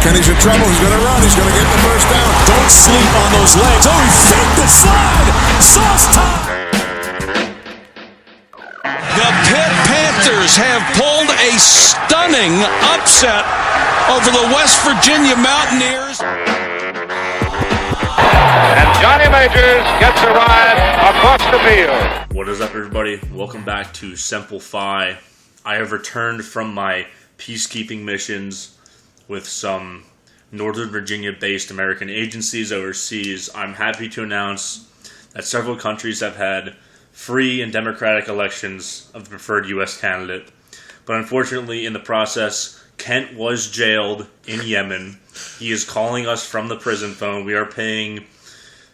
and he's in trouble. He's going to run. He's going to get the first down. Don't sleep on those legs. Oh, he faked the slide. Sauce time. The Pitt Panthers have pulled a stunning upset over the West Virginia Mountaineers. And Johnny Majors gets a ride across the field. What is up, everybody? Welcome back to Simplify. I have returned from my peacekeeping missions with some Northern Virginia-based American agencies overseas. I'm happy to announce that several countries have had free and democratic elections of the preferred U.S. candidate. But unfortunately, in the process, Kent was jailed in Yemen. He is calling us from the prison phone. We are paying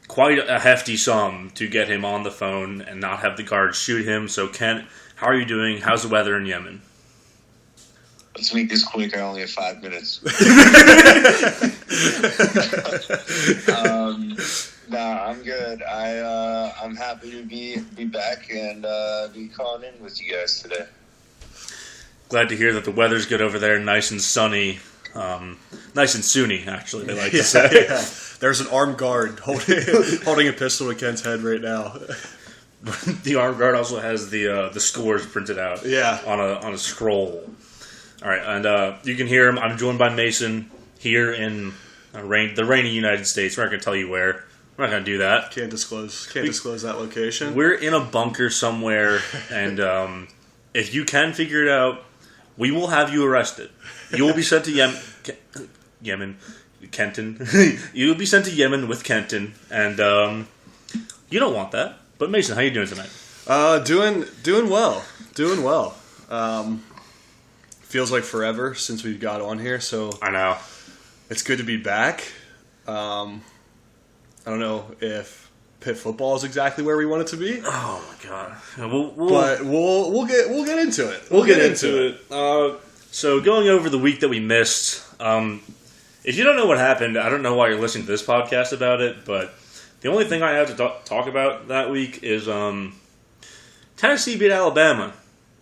quite a hefty sum to get him on the phone and not have the guards shoot him. So, Kent, how are you doing? How's the weather in Yemen? Let's make this quick. I only have 5 minutes. I'm good. I'm happy to be back and be calling in with you guys today. Glad to hear that the weather's good over there, nice and sunny. Nice and Sunni, actually, they like to say. Yeah. There's an armed guard holding a pistol to Kent's head right now. The armed guard also has the scores printed out on a scroll. All right, and you can hear him. I'm joined by Mason here in the rainy United States. We're not going to tell you where. We're not going to do that. Can't disclose that location. We're in a bunker somewhere, and if you can figure it out, we will have you arrested. You will be sent to Kenton. You will be sent to Yemen with Kenton, and you don't want that. But Mason, how you doing tonight? Doing well. Feels like forever since we've got on here, so I know it's good to be back. I don't know if Pitt football is exactly where we want it to be. Oh my god! But we'll get into it. We'll get into it. So going over the week that we missed, if you don't know what happened, I don't know why you're listening to this podcast about it, but the only thing I have to talk about that week is Tennessee beat Alabama,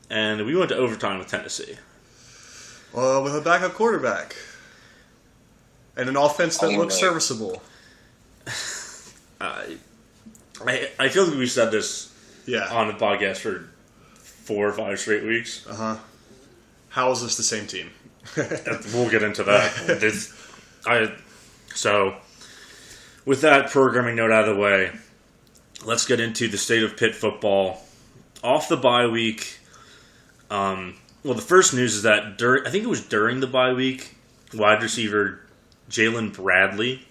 and we went to overtime with Tennessee. Well, with a backup quarterback and an offense that looks serviceable. I feel like we said this on the podcast for 4 or 5 straight weeks. How is this the same team? We'll get into that. So, with that programming note out of the way, let's get into the state of Pitt football. Off the bye week, well, the first news is that I think it was during the bye week, wide receiver Jalen Bradley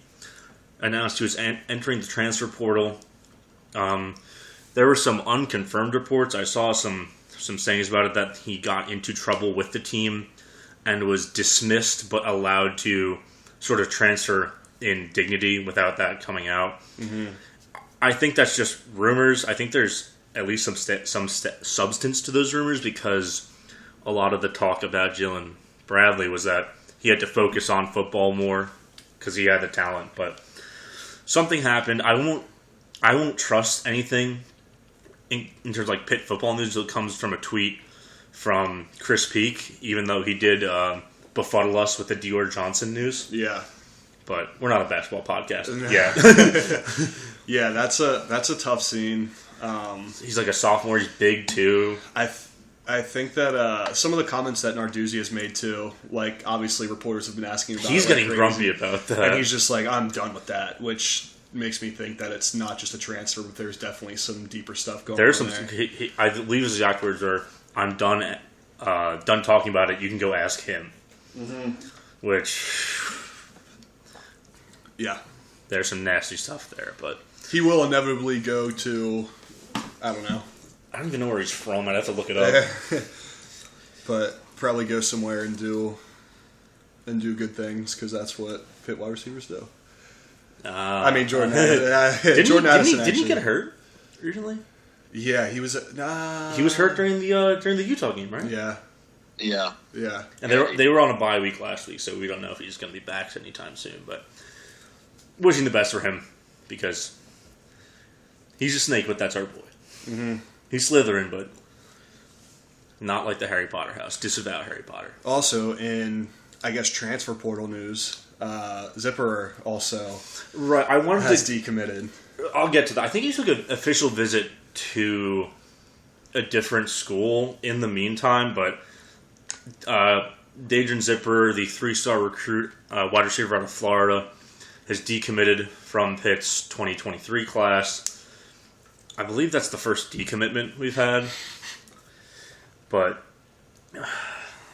announced he was entering the transfer portal. There were some unconfirmed reports. I saw some sayings about it that he got into trouble with the team and was dismissed but allowed to sort of transfer in dignity without that coming out. Mm-hmm. I think that's just rumors. I think there's at least some substance to those rumors because a lot of the talk about Jalen Bradley was that he had to focus on football more because he had the talent. But something happened. I won't trust anything in terms of like Pitt football news that comes from a tweet from Chris Peak, even though he did befuddle us with the Dior Johnson news. Yeah. But we're not a basketball podcast. Yeah. Yeah, that's a tough scene. He's like a sophomore. He's big too. I think that some of the comments that Narduzzi has made too, like obviously reporters have been asking about. He's getting grumpy about that, and he's just like, I'm done with that, which makes me think that it's not just a transfer, but there's definitely some deeper stuff going on. There's some. There. I believe his exact words are, "I'm done talking about it. You can go ask him." Mm-hmm. Which, yeah, there's some nasty stuff there, but he will inevitably go to, I don't know. I don't even know where he's from. I'd have to look it up. But probably go somewhere and do good things because that's what Pitt wide receivers do. I mean, Jordan Addison. Didn't he get hurt recently? Yeah, he was. He was hurt during the Utah game, right? Yeah. And they were on a bye week last week, so we don't know if he's going to be back anytime soon. But wishing the best for him because he's a snake, but that's our boy. Mm-hmm. He's Slytherin, but not like the Harry Potter house. Disavow Harry Potter. Also, in, I guess, transfer portal news, Zipper also Right, I wanted has to decommitted. I'll get to that. I think he took an official visit to a different school in the meantime, but Dadrian Zipper, the 3-star recruit, wide receiver out of Florida, has decommitted from Pitt's 2023 class. I believe that's the first decommitment we've had, but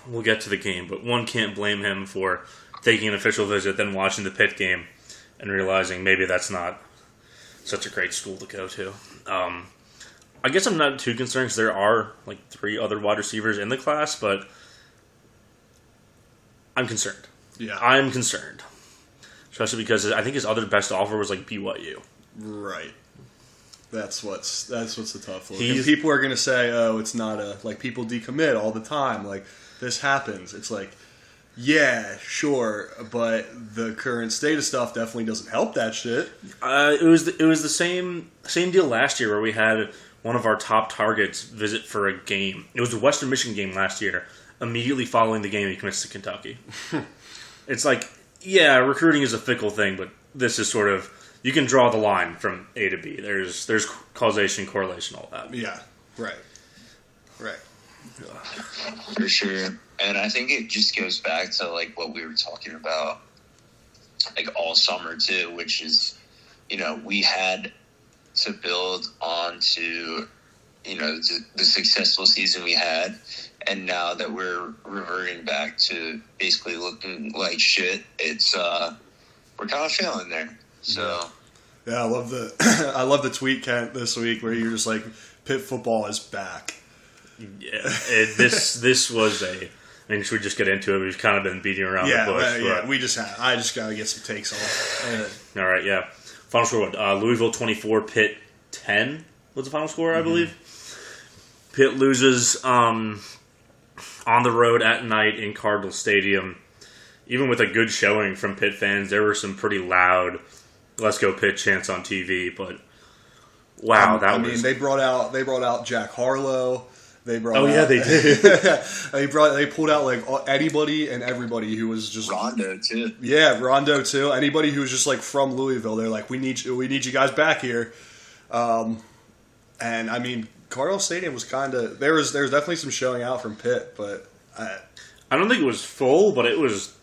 we'll get to the game. But one can't blame him for taking an official visit, then watching the Pitt game, and realizing maybe that's not such a great school to go to. I guess I'm not too concerned because there are like 3 other wide receivers in the class, but I'm concerned. Yeah. I'm concerned. Especially because I think his other best offer was like BYU. Right. That's what's the tough look. And people are going to say, oh, it's not people decommit all the time. Like, this happens. It's like, yeah, sure, but the current state of stuff definitely doesn't help that shit. It was the same deal last year where we had one of our top targets visit for a game. It was the Western Michigan game last year. Immediately following the game, he commits to Kentucky. It's like, yeah, recruiting is a fickle thing, but this is sort of, you can draw the line from A to B. There's causation, correlation, all that. Yeah, right. For sure. And I think it just goes back to like what we were talking about like all summer too, which is, we had to build onto, the successful season we had. And now that we're reverting back to basically looking like shit, it's we're kind of failing there. So yeah, I love the tweet, Kent, this week where you're just like, Pitt football is back. Yeah, this was I mean, should we just get into it? We've kind of been beating around the bush. Yeah, I just got to get some takes off. All right, yeah. Final score, Louisville 24, Pitt 10 was the final score, I believe. Pitt loses on the road at night in Cardinal Stadium. Even with a good showing from Pitt fans, there were some pretty loud "Let's go Pitt" chants on TV. But wow, they brought out Jack Harlow. They brought. Oh yeah, they did. They pulled out like anybody and everybody who was just Rondo too. Yeah, Rondo too. Anybody who was just like from Louisville. They're like, we need you guys back here. And I mean, Cardinal Stadium was kind of there was definitely some showing out from Pitt, but I don't think it was full, but it wasn't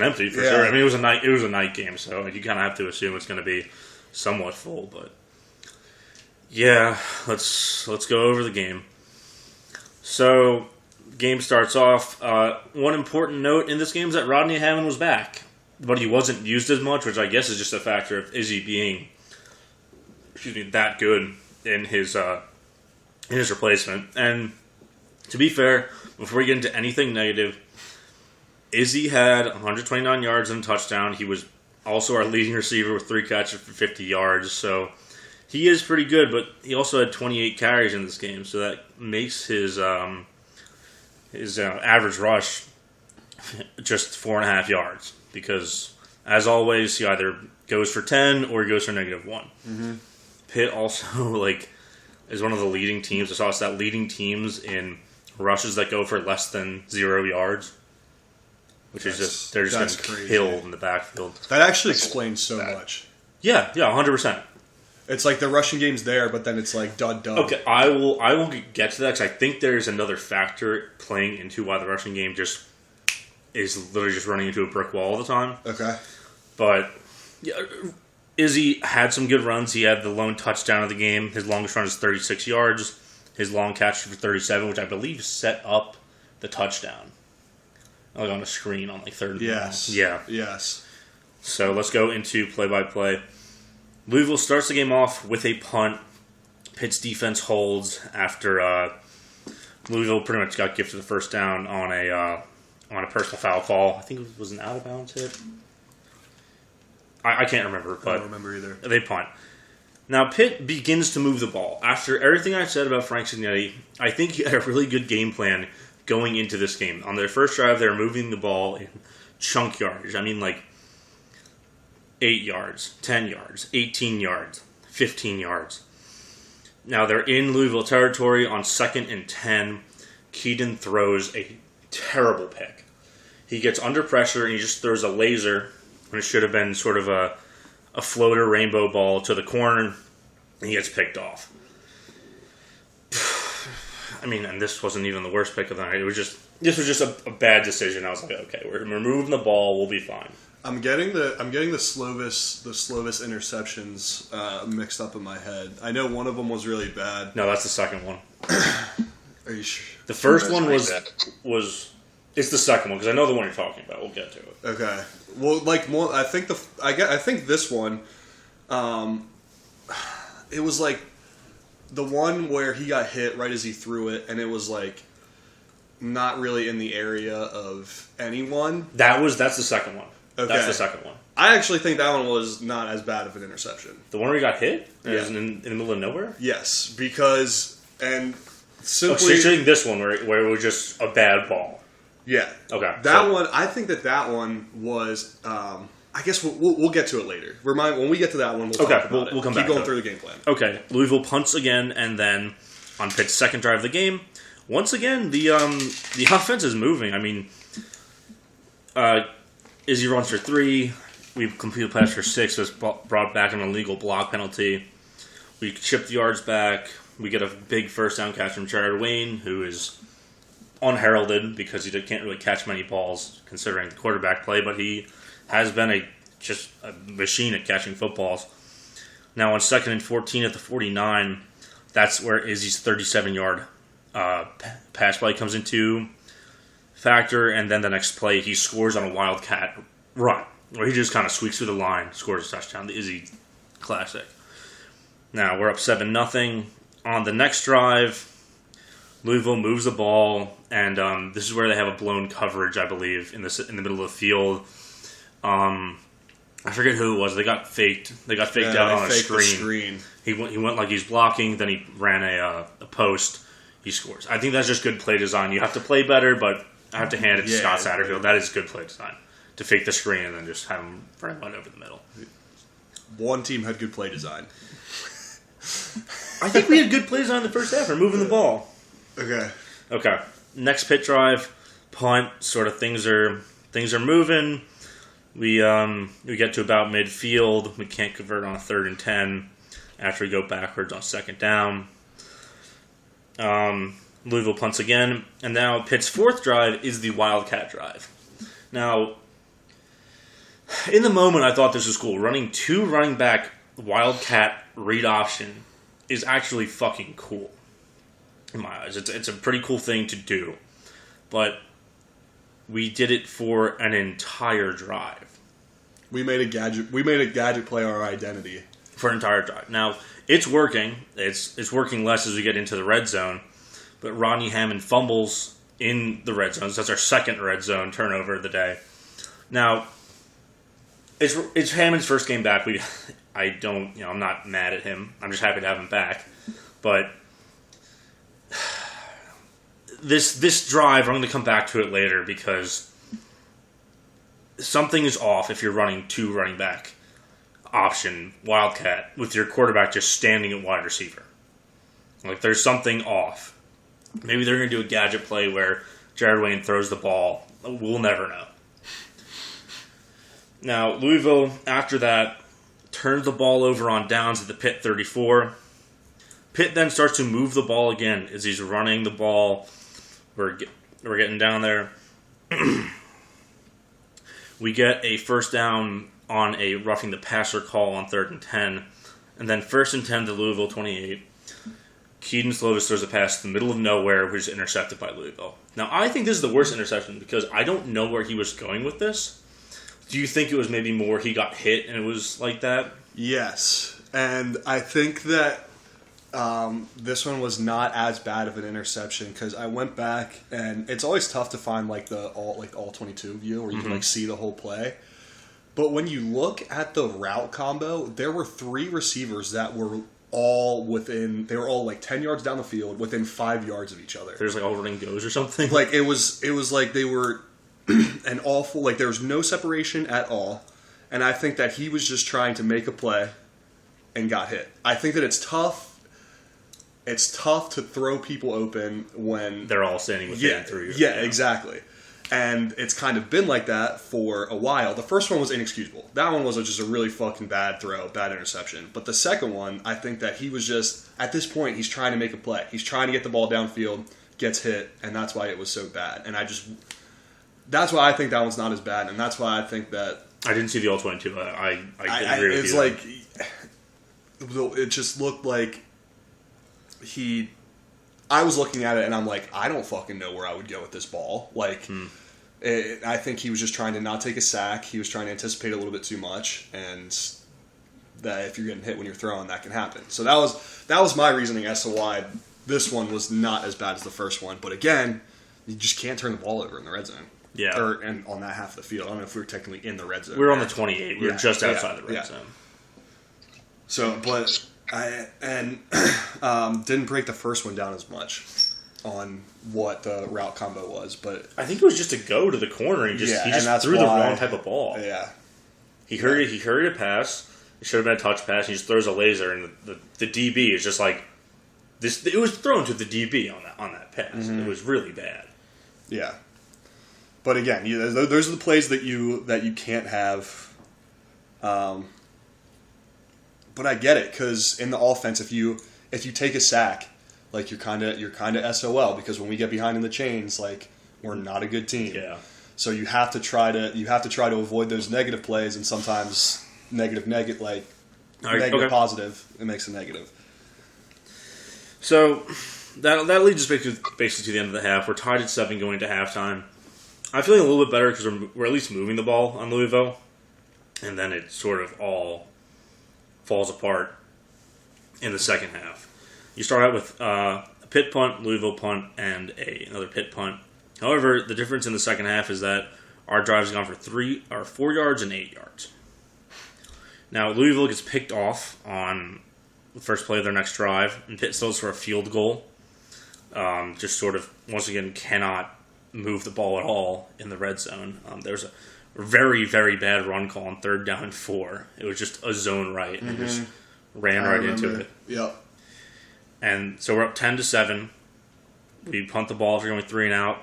empty for sure. I mean, it was a night game, so you kind of have to assume it's going to be somewhat full. But yeah, let's go over the game. So, game starts off. One important note in this game is that Rodney Hammond was back, but he wasn't used as much, which I guess is just a factor of Izzy being, that good in his replacement. And to be fair, before we get into anything negative, Izzy had 129 yards and a touchdown. He was also our leading receiver with 3 catches for 50 yards. So he is pretty good, but he also had 28 carries in this game. So that makes his average rush just 4.5 yards. Because, as always, he either goes for 10 or he goes for -1. Mm-hmm. Pitt also, is one of the leading teams. I saw that leading teams in rushes that go for less than 0 yards. Which is just, they're just getting killed in the backfield. That actually explains so much. Yeah, 100%. It's like the rushing game's there, but then it's like dud. Okay, I will get to that because I think there's another factor playing into why the rushing game just is literally just running into a brick wall all the time. Okay. But yeah, Izzy had some good runs. He had the lone touchdown of the game. His longest run is 36 yards. His long catch for 37, which I believe set up the touchdown. On a screen on 3rd and Yes. Yeah. Yes. So let's go into play-by-play. Louisville starts the game off with a punt. Pitt's defense holds after Louisville pretty much got gifted the first down on a personal foul call. I think it was an out-of-bounds hit. I can't remember, but I don't remember either. They punt. Now, Pitt begins to move the ball. After everything I said about Frank Cignetti, I think he had a really good game plan going into this game. On their first drive, they were moving the ball in chunk yardage. I mean, 8 yards, 10 yards, 18 yards, 15 yards. Now, they're in Louisville territory on 2nd and 10. Keaton throws a terrible pick. He gets under pressure and he just throws a laser when it should have been sort of a floater rainbow ball to the corner, and he gets picked off. I mean, and this wasn't even the worst pick of the night. This was just a bad decision. I was like, okay, we're moving the ball, we'll be fine. I'm getting the Slovis interceptions mixed up in my head. I know one of them was really bad. No, that's the second one. Are you sure? The first one was it's the second one because I know the one you're talking about. We'll get to it. Okay. Well, I think this one, it was like the one where he got hit right as he threw it, and it was like not really in the area of anyone. That's the second one. Okay. That's the second one. I actually think that one was not as bad of an interception. The one where he got hit? Yeah. It was in the middle of nowhere? Yes, because simply. So you're saying this one where it was just a bad ball? Yeah. Okay. That one, I think that one was. I guess we'll get to it later. When we get to that one, we'll talk about it. We'll come back. Keep going through the game plan. Okay. Louisville punts again, and then on Pitt's second drive of the game, once again the offense is moving. I mean, Izzy runs for 3. We completed pass for 6. Was brought back an illegal block penalty. We chip the yards back. We get a big first down catch from Jared Wayne, who is unheralded because he can't really catch many balls considering the quarterback play, but he has been just a machine at catching footballs. Now on 2nd and 14 at the 49, that's where Izzy's 37-yard pass play comes into factor, and then the next play he scores on a wildcat run where he just kind of squeaks through the line, scores a touchdown. The Izzy classic. Now we're up 7-0. On the next drive, Louisville moves the ball, and this is where they have a blown coverage, I believe, in the middle of the field. I forget who it was. They got faked. Out on a screen. He went like he's blocking. Then he ran a post. He scores. I think that's just good play design. You have to play better, but I have to hand it to Scott Satterfield. That is good play design to fake the screen and then just have him run one over the middle. One team had good play design. I think we had good play design in the first half. We're moving the ball. Okay. Next Pitt drive, punt. Sort of things are moving. We get to about midfield. We can't convert on a 3rd and 10 after we go backwards on 2nd down. Louisville punts again, and now Pitt's 4th drive is the Wildcat drive. Now, in the moment, I thought this was cool. Running 2 running back Wildcat read option is actually fucking cool. In my eyes, it's a pretty cool thing to do, but we did it for an entire drive. We made a gadget play our identity for an entire drive. Now it's working. It's working less as we get into the red zone, but Rodney Hammond fumbles in the red zone. So that's our 2nd red zone turnover of the day. Now it's Hammond's first game back. I'm not mad at him. I'm just happy to have him back, but. This drive, I'm going to come back to it later because something is off if you're running 2 running back option Wildcat with your quarterback just standing at wide receiver. Like there's something off. Maybe they're going to do a gadget play where Jared Wayne throws the ball. We'll never know. Now Louisville, after that, turns the ball over on downs at the Pitt 34. Pitt then starts to move the ball again as he's running the ball. We're getting down there. We get a first down on a roughing the passer call on 3rd and 10. And then 1st and 10 to Louisville 28. Keaton Slovis throws a pass to the middle of nowhere, which is intercepted by Louisville. Now, I think this is the worst interception because I don't know where he was going with this. Do you think it was maybe more he got hit and it was like that? Yes. And I think that this one was not as bad of an interception because I went back and it's always tough to find all 22 view where you can see the whole play. But when you look at the route combo, there were 3 receivers that were all they were all 10 yards down the field within 5 yards of each other. There's all running goes or something. It was like they were an awful there was no separation at all, and I think that he was just trying to make a play and got hit. I think that it's tough. It's tough to throw people open when they're all standing within 3. Yeah, exactly. And it's kind of been like that for a while. The first one was inexcusable. That one was just a really fucking bad throw, bad interception. But the second one, I think that he was just, at this point, he's trying to make a play. He's trying to get the ball downfield, gets hit, and that's why it was so bad. And that's why I think that one's not as bad. And that's why I think that... I didn't see the all-22. I agree with you. It's like, it just looked like I was looking at it and I'm like, I don't fucking know where I would go with this ball. Like, I think he was just trying to not take a sack. He was trying to anticipate a little bit too much, and that if you're getting hit when you're throwing, that can happen. So that was my reasoning as to why this one was not as bad as the first one. But again, you just can't turn the ball over in the red zone. Yeah. And on that half of the field. I don't know if we were technically in the red zone. We were on the 28. We were just outside the red zone. So, but didn't break the first one down as much on what the route combo was, but I think it was just to go to the corner and he just threw the wrong type of ball. Yeah, he hurried a pass. It should have been a touch pass. He just throws a laser, and the DB is just like this. It was thrown to the DB on that pass. Mm-hmm. It was really bad. Yeah, but again, those are the plays that you can't have. But I get it, because in the offense, if you take a sack, like you're kind of SOL, because when we get behind in the chains, like, we're not a good team. Yeah. So you have to try to avoid those negative plays, and sometimes negative positive, it makes a negative. So that leads us basically to the end of the half. We're tied at 7 going to halftime. I'm feeling a little bit better because we're at least moving the ball on Louisville, and then it sort of all falls apart in the second half. You start out with a Pitt punt, Louisville punt, and another Pitt punt. However, the difference in the second half is that our drive's gone for 4 yards and 8 yards. Now, Louisville gets picked off on the first play of their next drive, and Pitt still for a field goal. Just sort of, once again, cannot move the ball at all in the red zone. There's a very, very bad run call on 3rd down and 4. It was just a zone right and just ran right into it. Yep. And so we're up 10-7. We punt the ball if you're going 3 and out.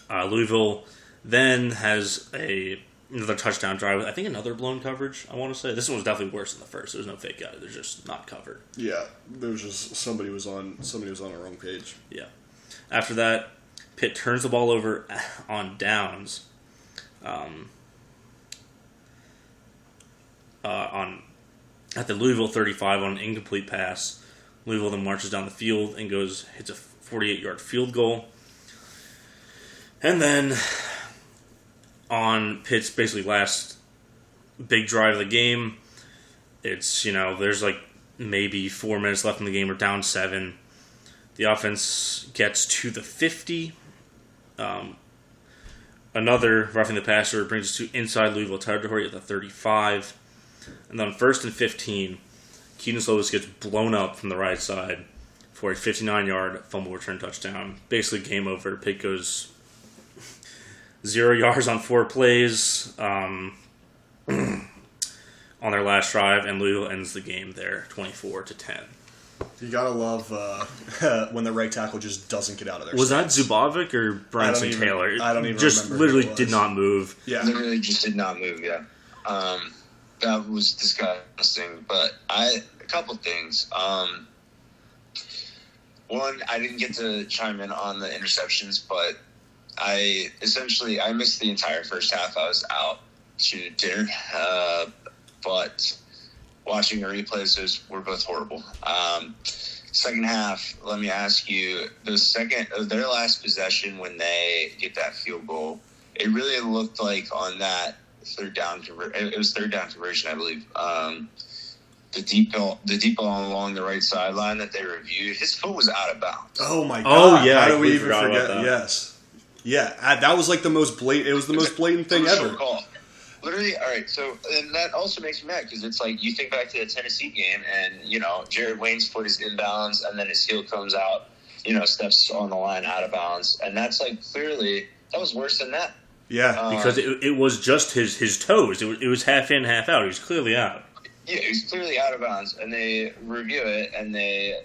Louisville then has another touchdown drive with, I think, another blown coverage, I want to say. This one was definitely worse than the first. There's no fake out. They're just not covered. Yeah. There was just somebody was on the wrong page. Yeah. After that, Pitt turns the ball over on downs. At the Louisville 35 on an incomplete pass. Louisville then marches down the field and hits a 48-yard field goal. And then on Pitt's basically last big drive of the game, it's, there's like maybe 4 minutes left in the game. We're down 7. The offense gets to the 50. Another roughing the passer brings us to inside Louisville territory at the 35. And then 1st and 15, Keaton Slovis gets blown up from the right side for a 59-yard fumble return touchdown. Basically game over. Pitt goes 0 yards on 4 plays on their last drive, and Louisville ends the game there 24-10. You gotta love when the right tackle just doesn't get out of there. Was that Zubovic or Bryson Taylor? I don't even just remember. Literally did not move. Yeah, literally just did not move. Yeah, that was disgusting. But a couple things. One, I didn't get to chime in on the interceptions, but I missed the entire first half. I was out to dinner, but watching the replays, were both horrible. Second half, let me ask you, their last possession when they get that field goal, it really looked like on that third down conversion, I believe. The deep ball along the right sideline that they reviewed, his foot was out of bounds. Oh my god! Oh yeah, how do we even forget that? Yes, yeah, that was like the most blatant. It was the most blatant thing ever. Call. Literally, all right. So, and that also makes me mad because it's like you think back to the Tennessee game, and Jared Wayne's foot is inbounds, and then his heel comes out, steps on the line out of bounds, and that's like clearly that was worse than that. Yeah, because it was just his toes. It was half in, half out. He was clearly out. Yeah, it was clearly out of bounds, and they review it, and they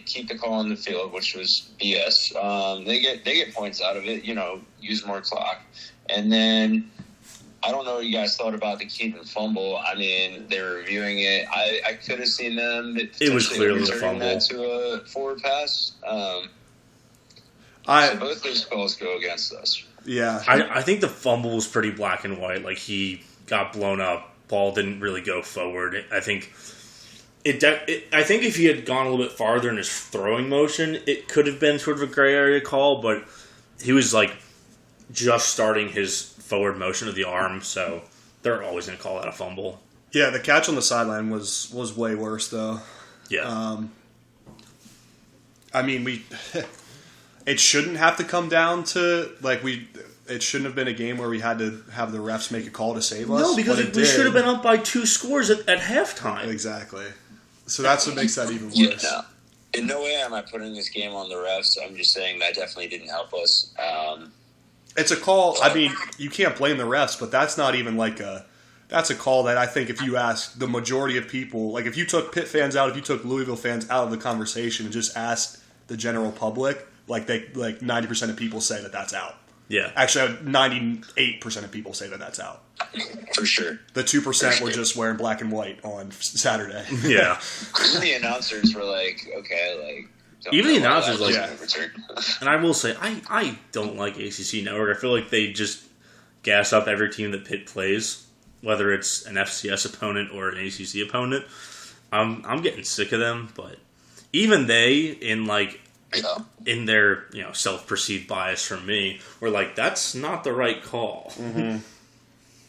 keep the call on the field, which was BS. They get points out of it, use more clock, and then I don't know what you guys thought about the Keaton fumble. I mean, they were reviewing it. I could have seen them. It was clearly a fumble. That to a forward pass. So both those calls go against us. Yeah, I think the fumble was pretty black and white. Like, he got blown up. Ball didn't really go forward. I think I think if he had gone a little bit farther in his throwing motion, it could have been sort of a gray area call. But he was like just starting his forward motion of the arm, so they're always going to call that a fumble. Yeah, the catch on the sideline was way worse though. Yeah. I mean, it shouldn't have to come down to it shouldn't have been a game where we had to have the refs make a call to save us. No, because we should have been up by 2 scores at halftime. Exactly. So that's what makes that even worse. Yeah, no. In no way am I putting this game on the refs. I'm just saying that definitely didn't help us. It's a call. I mean, you can't blame the refs, but that's not even that's a call that I think if you ask the majority of people, like if you took Pitt fans out, if you took Louisville fans out of the conversation and just asked the general public, 90% of people say that that's out. Yeah. Actually, 98% of people say that that's out. For sure. The 2% were just wearing black and white on Saturday. Yeah. Even the announcers were like, okay, even the announcers, and I will say, I don't like ACC Network. I feel like they just gas up every team that Pitt plays, whether it's an FCS opponent or an ACC opponent. I'm getting sick of them, but even they, in their self-perceived bias from me, were like, that's not the right call. Mm-hmm.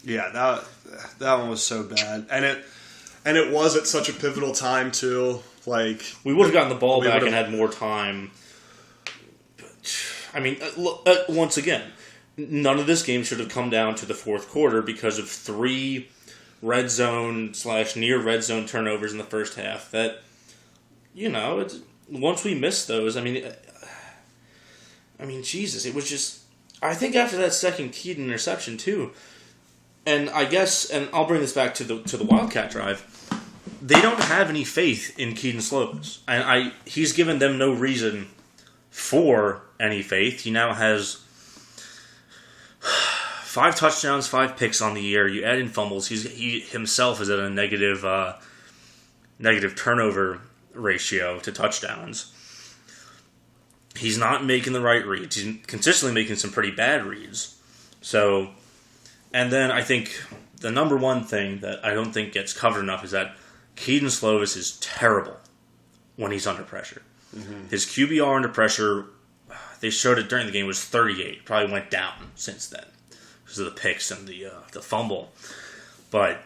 Yeah, that one was so bad, and it was at such a pivotal time too. Like, we would have gotten the ball back and had more time. I mean, once again, none of this game should have come down to the fourth quarter because of 3 red zone / near red zone turnovers in the first half. That once we missed those, I mean, Jesus, it was just. I think after that second Keaton interception too, and I guess, and I'll bring this back to the Wildcat drive. They don't have any faith in Keaton Slovis, and he's given them no reason for any faith. He now has 5 touchdowns, 5 picks on the year. You add in fumbles, he himself is at a negative turnover ratio to touchdowns. He's not making the right reads. He's consistently making some pretty bad reads. So, and then I think the number one thing that I don't think gets covered enough is that Keaton Slovis is terrible when he's under pressure. Mm-hmm. His QBR under pressure, they showed it during the game, was 38. Probably went down since then because of the picks and the fumble. But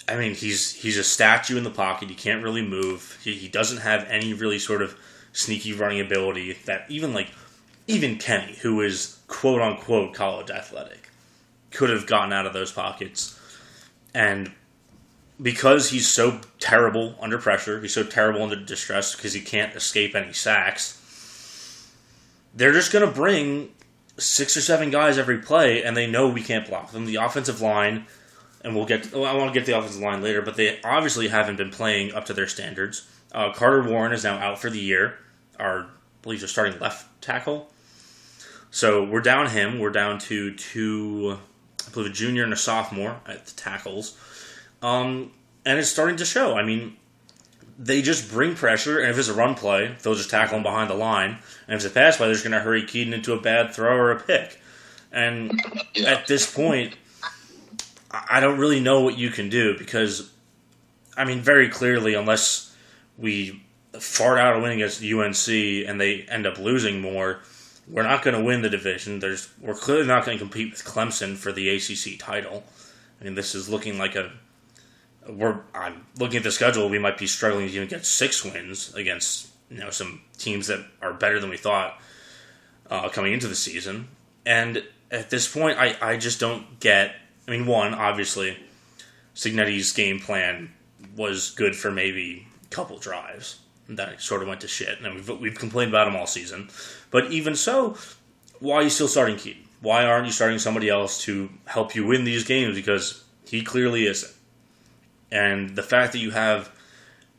I mean, he's a statue in the pocket. He can't really move. He doesn't have any really sort of sneaky running ability that even Kenny, who is quote unquote college athletic, could have gotten out of those pockets. And because he's so terrible under pressure, he's so terrible under distress because he can't escape any sacks, they're just going to bring 6 or 7 guys every play, and they know we can't block them. The offensive line, and I want to get to the offensive line later, but they obviously haven't been playing up to their standards. Carter Warren is now out for the year. I believe they're starting left tackle. So we're down him. We're down to 2, I believe a junior and a sophomore at the tackles. And it's starting to show. I mean, they just bring pressure, and if it's a run play, they'll just tackle him behind the line. And if it's a pass play, they're just going to hurry Keaton into a bad throw or a pick. And at this point, I don't really know what you can do because, I mean, very clearly, unless we fart out a win against UNC and they end up losing more, we're not going to win the division. We're clearly not going to compete with Clemson for the ACC title. I mean, this is looking like I'm looking at the schedule. We might be struggling to even get 6 wins against some teams that are better than we thought coming into the season. And at this point, I just don't get. I mean, one, obviously, Cignetti's game plan was good for maybe a couple drives. That sort of went to shit. And we've complained about him all season. But even so, why are you still starting Keaton? Why aren't you starting somebody else to help you win these games? Because he clearly isn't. And the fact that you have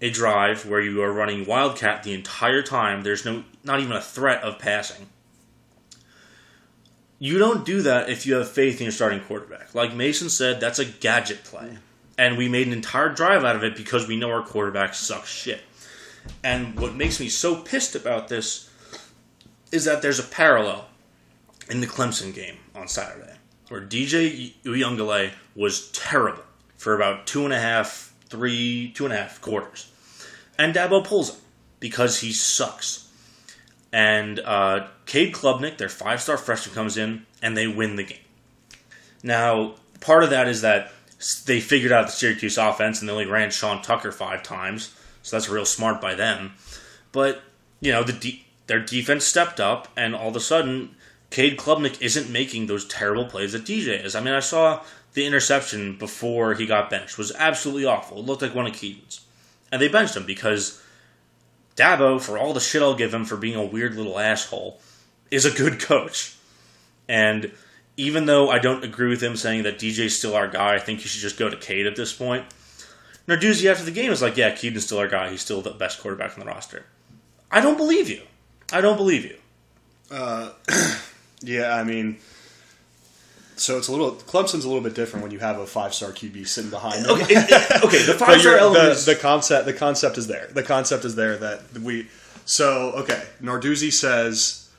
a drive where you are running Wildcat the entire time, there's not even a threat of passing. You don't do that if you have faith in your starting quarterback. Like Mason said, that's a gadget play. And we made an entire drive out of it because we know our quarterback sucks shit. And what makes me so pissed about this is that there's a parallel in the Clemson game on Saturday, where DJ Uyunglele was terrible for about 2.5 quarters. And Dabo pulls him because he sucks. And Cade Klubnik, their 5-star freshman, comes in and they win the game. Now, part of that is that they figured out the Syracuse offense and they only ran Sean Tucker 5 times. So that's real smart by them. But, you know, their defense stepped up, and all of a sudden, Cade Klubnik isn't making those terrible plays that DJ is. I mean, I saw the interception before he got benched. It was absolutely awful. It looked like one of Keaton's. And they benched him because Dabo, for all the shit I'll give him for being a weird little asshole, is a good coach. And even though I don't agree with him saying that DJ's still our guy, I think you should just go to Cade at this point. Narduzzi after the game was like, yeah, Keaton's still our guy. He's still the best quarterback on the roster. I don't believe you. Yeah, I mean, so Clemson's a little bit different when you have a 5-star QB sitting behind them. Okay, the 5-star element is... The concept is there. The concept is there that we... So, okay, Narduzzi says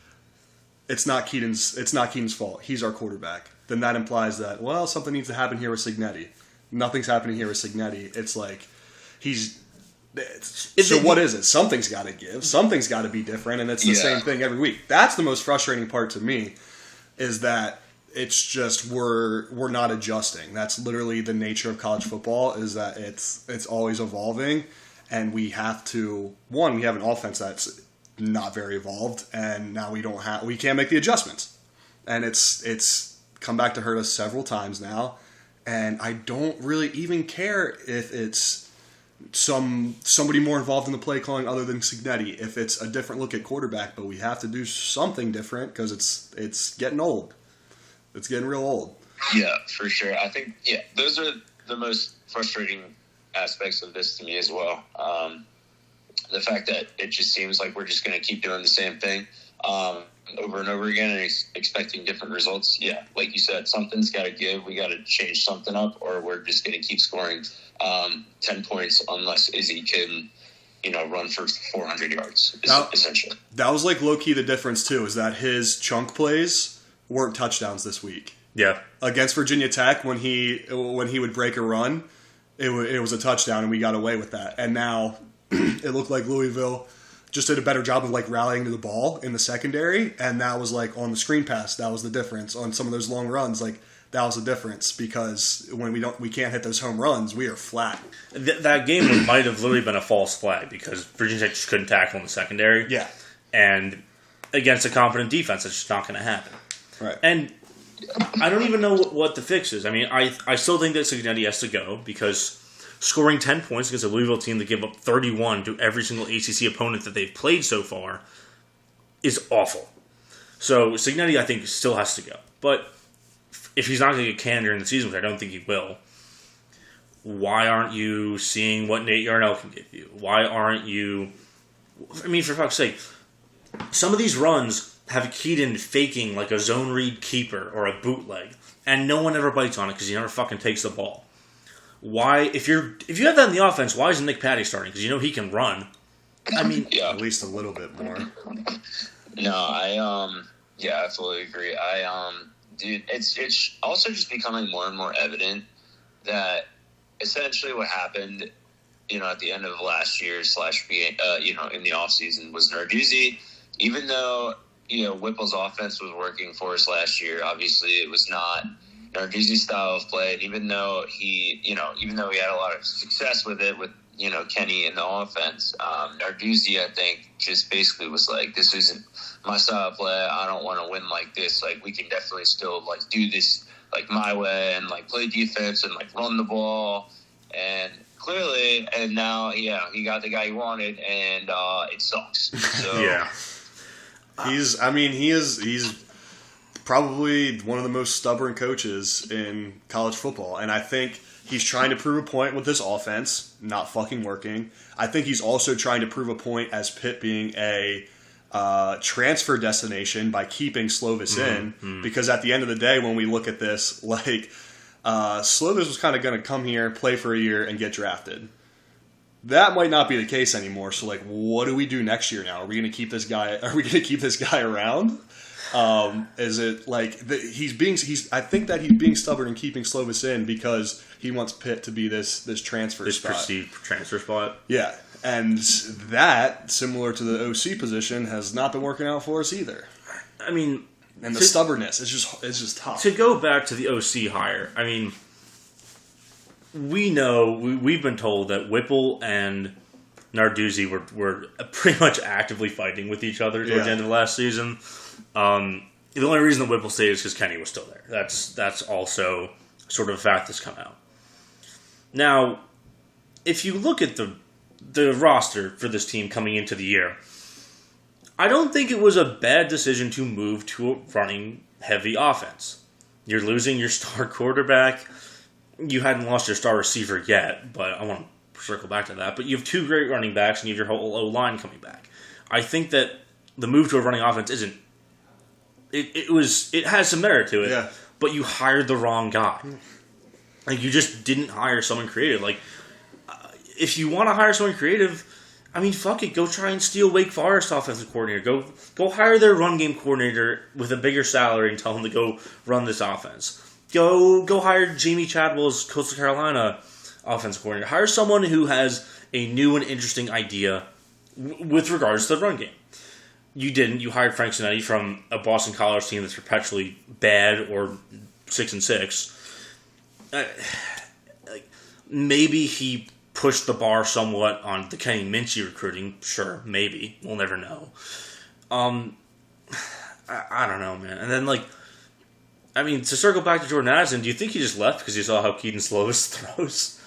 it's not Keaton's fault. He's our quarterback. Then that implies that, well, something needs to happen here with Cignetti. Nothing's happening here with Cignetti. It's like what is it? Something's got to give. Something's got to be different, and it's the same thing every week. That's the most frustrating part to me, is that it's just we're not adjusting. That's literally the nature of college football, is that it's always evolving, and we have to. One, we have an offense that's not very evolved, and now we can't make the adjustments, and it's come back to hurt us several times now. And I don't really even care if it's somebody more involved in the play calling other than Cignetti, if it's a different look at quarterback, but we have to do something different because it's getting old. It's getting real old. Yeah, for sure. I think, those are the most frustrating aspects of this to me as well. The fact that it just seems like we're just going to keep doing the same thing over and over again and expecting different results. Yeah, like you said, something's got to give. We got to change something up, or we're just going to keep scoring 10 points unless Izzy can, run for 400 yards, essentially. That was like low-key the difference, too, is that his chunk plays weren't touchdowns this week. Yeah. Against Virginia Tech, when he would break a run, it was a touchdown, and we got away with that. And now it looked like Louisville just did a better job of rallying to the ball in the secondary, and that was on the screen pass. That was the difference on some of those long runs. That was the difference, because when we can't hit those home runs, we are flat. That game might have literally been a false flag because Virginia Tech just couldn't tackle in the secondary. Yeah, and against a competent defense, it's just not going to happen. Right. And I don't even know what the fix is. I mean, I still think that Cignetti has to go because scoring 10 points against a Louisville team that gave up 31 to every single ACC opponent that they've played so far is awful. So Cignetti, I think, still has to go. But if he's not going to get canned during the season, which I don't think he will, why aren't you seeing what Nate Yarnell can give you? Why aren't you... I mean, for fuck's sake, some of these runs have Keaton faking a zone read keeper or a bootleg, and no one ever bites on it because he never fucking takes the ball. Why, if you have that in the offense, why isn't Nick Patty starting? Because he can run. I mean, at least a little bit more. No, I fully agree. Dude, it's also just becoming more and more evident that essentially what happened, at the end of last year / in the offseason was Narduzzi. Even though Whipple's offense was working for us last year, obviously it was not Narduzzi's style of play. And even though he had a lot of success with it, with Kenny in the offense, Narduzzi, I think, just basically was like, this isn't my style of play. I don't want to win like this. We can definitely still do this my way and play defense and run the ball. And clearly, and now he got the guy he wanted, and it sucks. So yeah, he's probably one of the most stubborn coaches in college football, and I think he's trying to prove a point with this offense, not fucking working. I think he's also trying to prove a point as Pitt being a transfer destination by keeping Slovis in, because at the end of the day, when we look at this, like, Slovis was kind of going to come here, play for a year, and get drafted. That might not be the case anymore. So, like, what do we do next year now? Are we going to keep this guy? Are we going to keep this guy around? Is it like I think that he's being stubborn and keeping Slovis in because he wants Pitt to be this transfer spot. Perceived transfer spot. Yeah, and that, similar to the OC position, has not been working out for us either. I mean, and the stubbornness is just tough. To go back to the OC hire, I mean, we know we've been told that Whipple and Narduzzi were pretty much actively fighting with each other towards the end of last season. The only reason that Whipple stayed is because Kenny was still there. That's also sort of a fact that's come out. Now, if you look at the roster for this team coming into the year, I don't think it was a bad decision to move to a running heavy offense. You're losing your star quarterback. You hadn't lost your star receiver yet, but I want to circle back to that. But you have two great running backs, and you have your whole O-line coming back. I think that the move to a running offense isn't. It has some merit to it, but you hired the wrong guy. Like, you just didn't hire someone creative. Like, if you want to hire someone creative, I mean, fuck it, go try and steal Wake Forest offensive coordinator. Go hire their run game coordinator with a bigger salary and tell him to go run this offense. Go hire Jamie Chadwell's Coastal Carolina offensive coordinator. Hire someone who has a new and interesting idea with regards to the run game. You didn't. You hired Frank Cinetti from a Boston College team that's perpetually bad or 6-6. Maybe he pushed the bar somewhat on the Kenny Minchie recruiting. Sure, maybe. We'll never know. I don't know, man. And then, like, I mean, to circle back to Jordan Addison, do you think he just left because he saw how Keaton Slovis throws?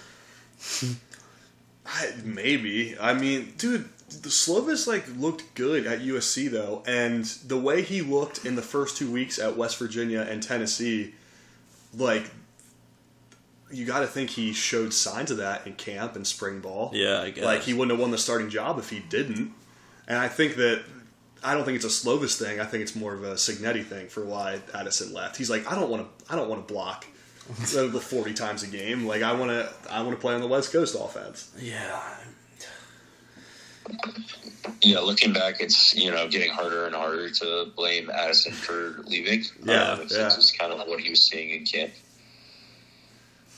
Maybe. I mean, dude, the Slovis, like, looked good at USC, though. And the way he looked in the first 2 weeks at West Virginia and Tennessee, like, you got to think he showed signs of that in camp and spring ball. Yeah, I guess. Like, he wouldn't have won the starting job if he didn't. And I think that, I don't think it's a Slovis thing. I think it's more of a Cignetti thing for why Addison left. He's like, I don't want to block the 40 times a game. Like, I want to play on the West Coast offense. Yeah. Yeah, looking back, it's, getting harder and harder to blame Addison for leaving. Since it's kind of what he was seeing in camp.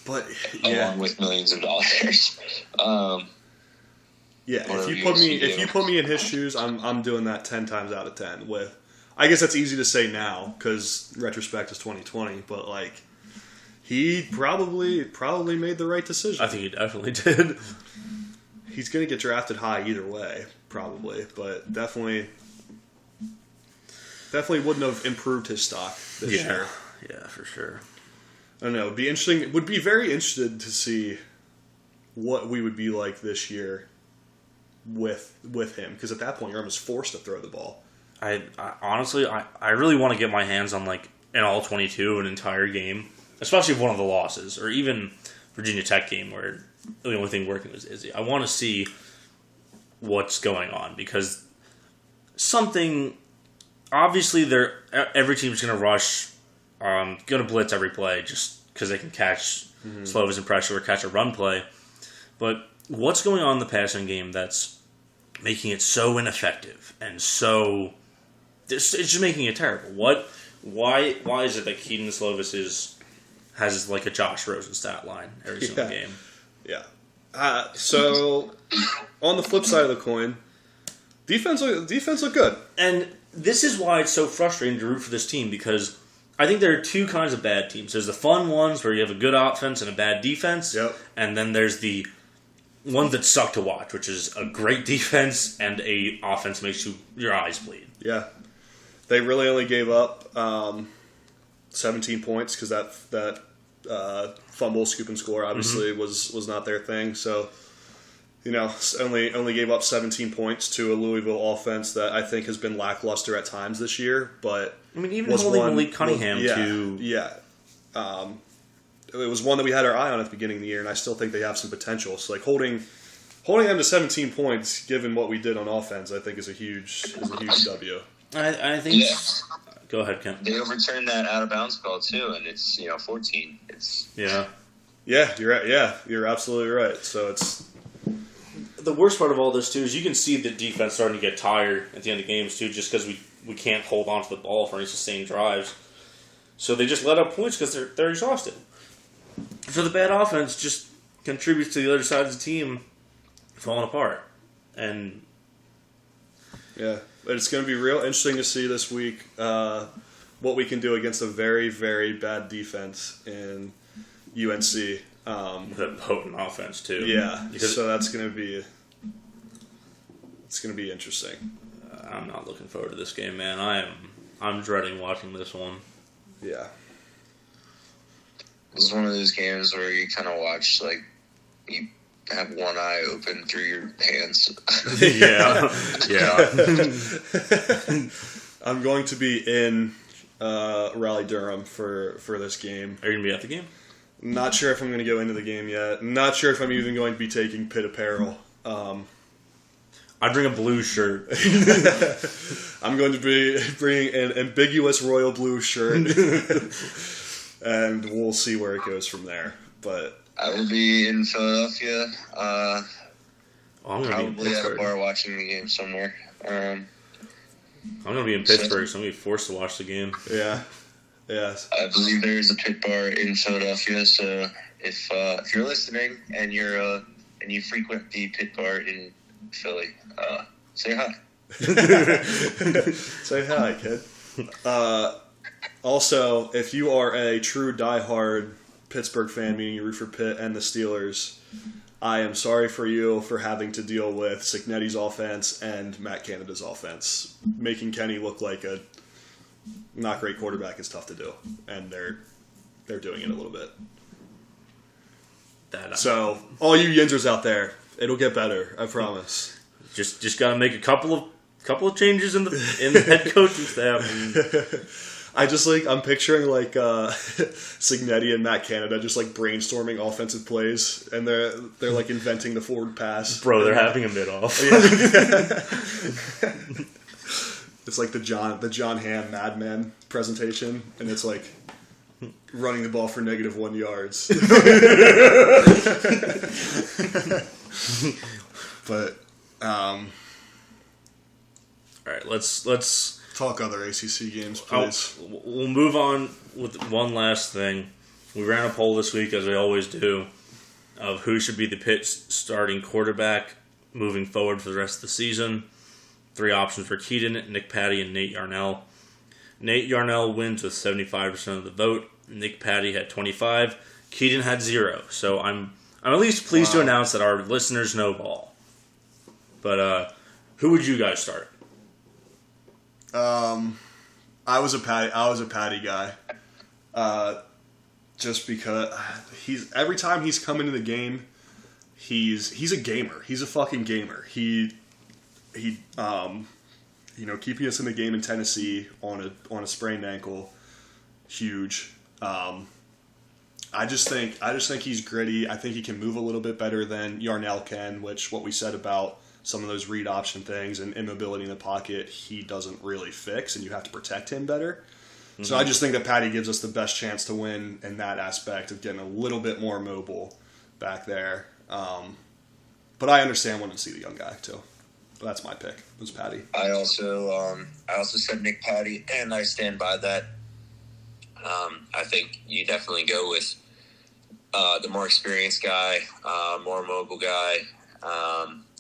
But along with millions of dollars. If you put me in his shoes, I'm doing that 10 times out of 10. With, I guess that's easy to say now because retrospect is 2020. But like, he probably made the right decision. I think he definitely did. He's going to get drafted high either way, probably, but definitely wouldn't have improved his stock this year. Yeah, for sure. I don't know. It'd be interesting. Would be very interested to see what we would be like this year with him, because at that point you're almost forced to throw the ball. I honestly really want to get my hands on like an all 22, an entire game, especially if one of the losses, or even Virginia Tech game where the only thing working was Izzy. I want to see what's going on, because obviously every team's going to rush, going to blitz every play just because they can catch Slovis and pressure or catch a run play. But what's going on in the passing game that's making it so ineffective and so it's just making it terrible? Why is it that Keaton Slovis has like a Josh Rosen stat line every single game? Yeah. So on the flip side of the coin, defense look good. And this is why it's so frustrating to root for this team, because I think there are two kinds of bad teams. There's the fun ones where you have a good offense and a bad defense. Yep. And then there's the ones that suck to watch, which is a great defense and a offense makes your eyes bleed. Yeah. They really only gave up 17 points because that fumble, scoop, and score obviously was not their thing. So, only gave up 17 points to a Louisville offense that I think has been lackluster at times this year. But I mean, even holding Malik Cunningham to... Yeah. it was one that we had our eye on at the beginning of the year, and I still think they have some potential. So, like, holding them to 17 points, given what we did on offense, I think is a huge W. I think. Yeah. Go ahead, Ken. They overturned that out of bounds call too, and it's 14. It's yeah, you're right. Yeah, you're absolutely right. So it's the worst part of all this too is you can see the defense starting to get tired at the end of games too, just because we can't hold on to the ball for any sustained drives. So they just let up points because they're exhausted. So the bad offense just contributes to the other side of the team falling apart. And yeah, but it's going to be real interesting to see this week what we can do against a very, very bad defense in UNC. With a potent offense too. Yeah, so that's going to be interesting. I'm not looking forward to this game, man. I'm dreading watching this one. Yeah. This is one of those games where you kind of watch, like, you have one eye open through your hands. Yeah. I'm going to be in Raleigh Durham for this game. Are you going to be at the game? Not sure if I'm going to go into the game yet. Not sure if I'm even going to be taking Pitt apparel. I'd bring a blue shirt. I'm going to be bringing an ambiguous royal blue shirt, and we'll see where it goes from there. But I will be in Philadelphia. I'm probably at a bar watching the game somewhere. I'm going to be in Pittsburgh, so I'm going to be forced to watch the game. Yeah. Yes. I believe there is a Pitt bar in Philadelphia, so if you're listening and you frequent the Pitt bar in Philly, say hi. Say hi, kid. Also, if you are a true diehard Pittsburgh fan, meaning you root for Pitt and the Steelers, I am sorry for you for having to deal with Cignetti's offense and Matt Canada's offense. Making Kenny look like a not great quarterback is tough to do, and they're doing it a little bit. So, all you Yinzers out there, it'll get better, I promise. Just got to make a couple of changes in the head coaching staff. I'm picturing like Cignetti and Matt Canada just like brainstorming offensive plays, and they're like inventing the forward pass. Bro, they're having a mid-off. Yeah. It's like the John Hamm Mad Men presentation, and it's like running the ball for -1 yards. But all right, let's talk other ACC games, please. We'll move on with one last thing. We ran a poll this week, as we always do, of who should be the Pitt starting quarterback moving forward for the rest of the season. 3 options were Keaton, Nick Patty, and Nate Yarnell. Nate Yarnell wins with 75% of the vote. Nick Patty had 25. Keaton had 0. So I'm at least pleased to announce that our listeners know ball. But who would you guys start? I was a Patty guy. Just because every time he's come into the game, he's a gamer. He's a fucking gamer. He keeping us in the game in Tennessee on a sprained ankle, huge. I just think he's gritty. I think he can move a little bit better than Yarnell can, which what we said about some of those read option things and immobility in the pocket, he doesn't really fix, and you have to protect him better. Mm-hmm. So I just think that Patty gives us the best chance to win in that aspect of getting a little bit more mobile back there. But I understand wanting to see the young guy too. But that's my pick. It was Patty. I also said Nick Patty, and I stand by that. I think you definitely go with the more experienced guy, more mobile guy.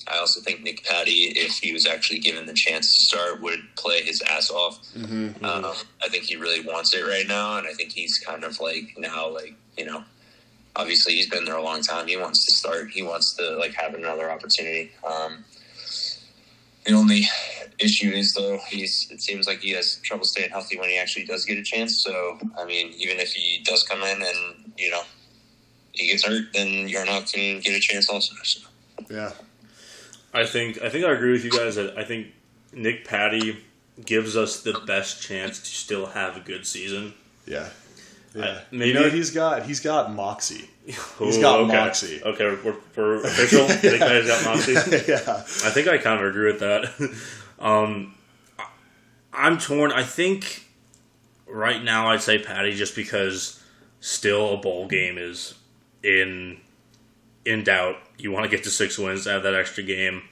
I also think Nick Patty, if he was actually given the chance to start, would play his ass off. Mm-hmm. I think he really wants it right now, and I think he's kind of obviously he's been there a long time. He wants to start. He wants to have another opportunity. The only issue is, though, it seems like he has trouble staying healthy when he actually does get a chance. So, I mean, even if he does come in and, he gets hurt, then Yarnell can get a chance also. So. Yeah. I think I agree with you guys that I think Nick Patty gives us the best chance to still have a good season. Yeah. Yeah. Maybe you know what he's got? He's got moxie. He's Ooh, got okay. moxie. Okay, we're official. I think he's got moxie. Yeah. I think I kind of agree with that. I'm torn. I think right now I'd say Patty just because still a bowl game is in doubt. You want to get to 6 wins to have that extra game.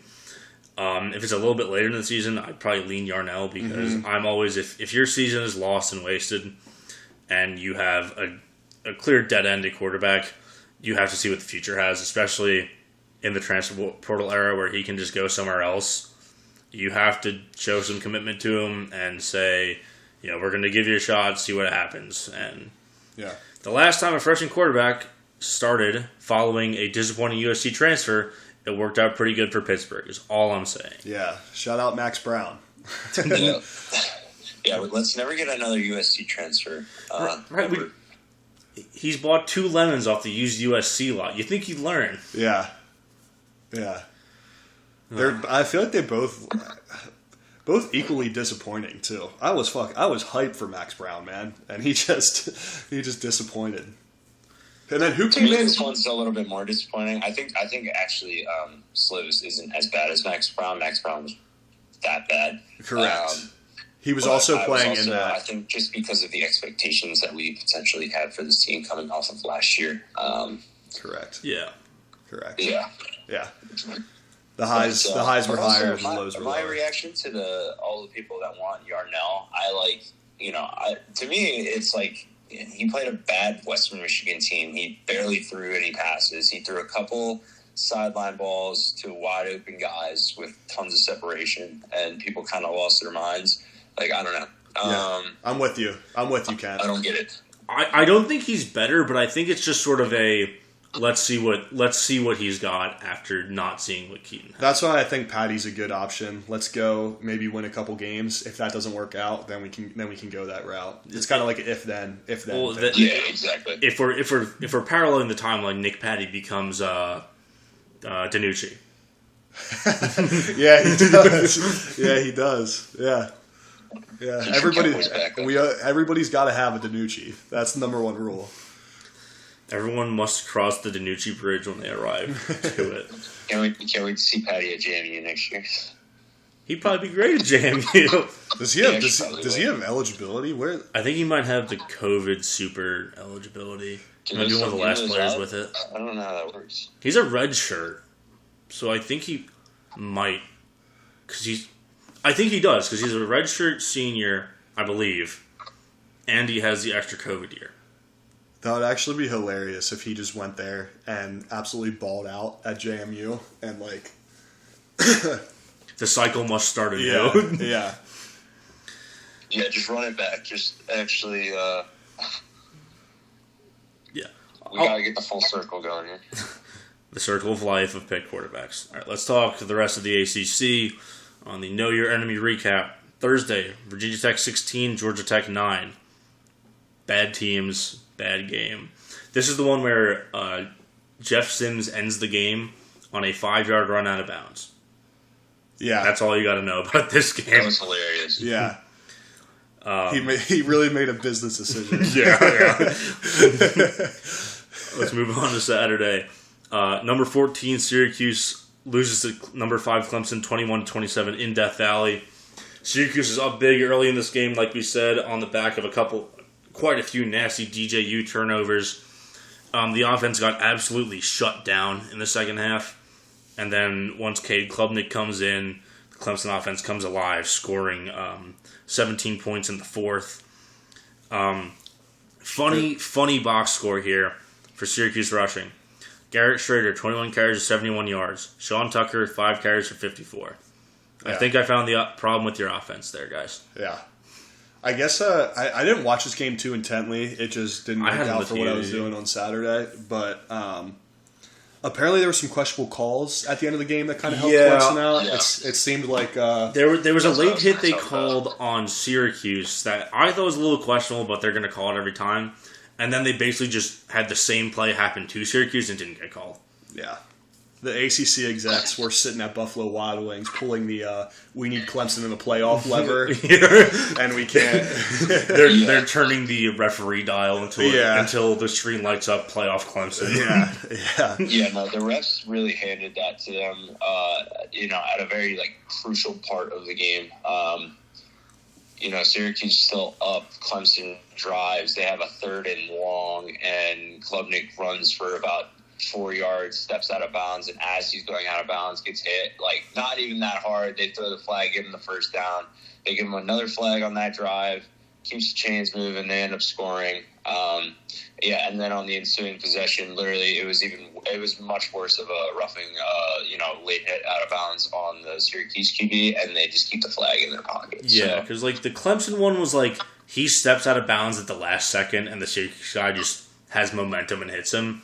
If it's a little bit later in the season, I'd probably lean Yarnell because I'm always, if your season is lost and wasted and you have a clear dead-end at quarterback, you have to see what the future has, especially in the transfer portal era where he can just go somewhere else. You have to show some commitment to him and say, we're going to give you a shot, see what happens. And the last time a freshman quarterback started following a disappointing USC transfer, it worked out pretty good for Pittsburgh, is all I'm saying. Yeah. Shout out Max Brown. Yeah, let's never get another USC transfer. Right. He's bought 2 lemons off the used USC lot. You think he'd learn? Yeah. Yeah. I feel like they're both equally disappointing too. I was hyped for Max Brown, man, and he just disappointed. And then who came in? This one's a little bit more disappointing. I think actually Slovis isn't as bad as Max Brown. Max Brown was that bad. Correct. He was also playing in that. I think just because of the expectations that we potentially had for this team coming off of last year. Correct. Yeah. Correct. Yeah. Yeah. The highs were higher, the lows were lower. My reaction to all the people that want Yarnell, to me, it's like he played a bad Western Michigan team. He barely threw any passes. He threw a couple sideline balls to wide open guys with tons of separation, and people kind of lost their minds. Like, I don't know. I'm with you, Ken. I don't get it. I don't think he's better, but I think it's just sort of a let's see what he's got after not seeing what Keaton has. That's why I think Patty's a good option. Let's go maybe win a couple games. If that doesn't work out, then we can go that route. It's kind of like an if then. Yeah, exactly. If we're paralleling the timeline, Nick Patty becomes DiNucci. Yeah, he does. Yeah, he does. Yeah. Yeah. Everybody's got to have a DiNucci. That's the number one rule. Everyone must cross the DiNucci bridge when they arrive to it. Can't wait to see Patty at JMU next year. He'd probably be great at JMU. Does he have eligibility? Where? I think he might have the COVID super eligibility. He might be one of the last players with it. I don't know how that works. He's a red shirt, so I think he might. I think he does because he's a red shirt senior, I believe, and he has the extra COVID year. That would actually be hilarious if he just went there and absolutely balled out at JMU and like the cycle must start anew. Yeah. Yeah, just run it back. Just actually yeah. We gotta get the full circle going here. The circle of life of Pitt quarterbacks. Alright, let's talk to the rest of the ACC on the Know Your Enemy recap. Thursday, Virginia Tech 16, Georgia Tech 9. Bad teams. Bad game. This is the one where Jeff Sims ends the game on a 5-yard run out of bounds. Yeah. That's all you got to know about this game. That was hilarious. Yeah. He really made a business decision. Yeah. Let's move on to Saturday. Number 14, Syracuse loses to number 5, Clemson, 21-27 in Death Valley. Syracuse is up big early in this game, like we said, on the back of quite a few nasty DJU turnovers. The offense got absolutely shut down in the second half. And then once Cade Klubnik comes in, the Clemson offense comes alive, scoring 17 points in the fourth. Funny box score here for Syracuse rushing. Garrett Schrader, 21 carries for 71 yards. Sean Tucker, 5 carries for 54. Yeah. I think I found the problem with your offense there, guys. Yeah. I guess I didn't watch this game too intently. It just didn't work out for what I was doing on Saturday. But apparently there were some questionable calls at the end of the game that kind of helped Clemson out. Yeah. It seemed like there was a late hit they called on Syracuse that I thought was a little questionable, but they're going to call it every time. And then they basically just had the same play happen to Syracuse and didn't get called. Yeah. the ACC execs were sitting at Buffalo Wild Wings pulling the we need Clemson in the playoff lever, and we can't. They're turning the referee dial until the screen lights up playoff Clemson. Yeah, no, the refs really handed that to them, at a very, crucial part of the game. Syracuse still up. Clemson drives. They have a 3rd and long, and Klubnik runs for about 4 yards, steps out of bounds, and as he's going out of bounds, gets hit. Not even that hard. They throw the flag, give him the first down. They give him another flag on that drive. Keeps the chains moving. They end up scoring. And then on the ensuing possession, literally, it was much worse of a roughing, late hit out of bounds on the Syracuse QB, and they just keep the flag in their pocket. Yeah, because the Clemson one was he steps out of bounds at the last second, and the Syracuse guy just has momentum and hits him.